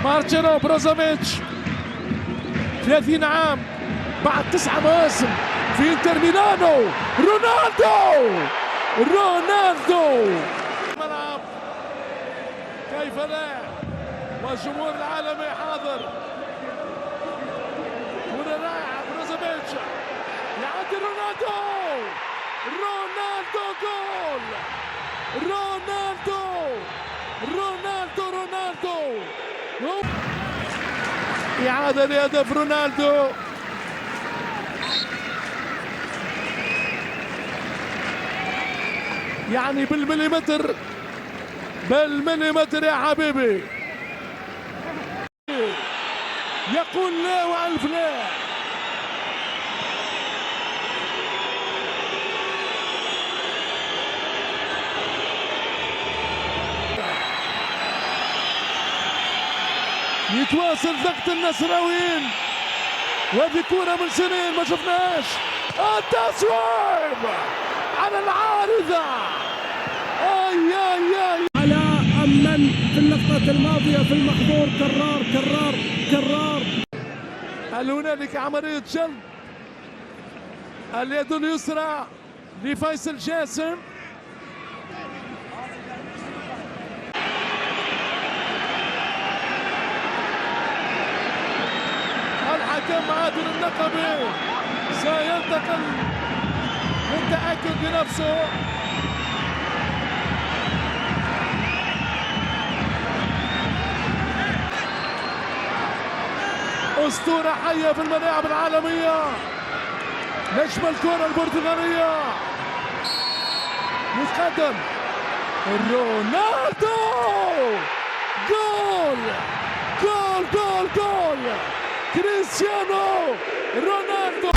مارتينو بروزوفيتش 30 عام بعد 9 مواسم في انتر ميلانو. رونالدو الملعب كيف لا، والجمهور العالمي حاضر. هنا رائع بروزوفيتش يعدي رونالدو جول. رونالدو إعادة لهدف رونالدو. يعني بالمليمتر يا حبيبي، يقول لا وألف لا. يتواصل ضغط النصراويين، وهذه كورة من سنين ما شفناهاش. التصويب على العارضة. اي على أمن في اللقطة الماضية في المحظور. كرار. هل هنالك عملية جلب؟ اليد اليسرى لفيصل جاسم. الحكم عادل النقبي سينتقل للتأكد بنفسه. أسطورة حية في الملاعب العالمية، نجم الكرة البرتغالية متقدم. رونالدو جول كريستيانو رونالدو.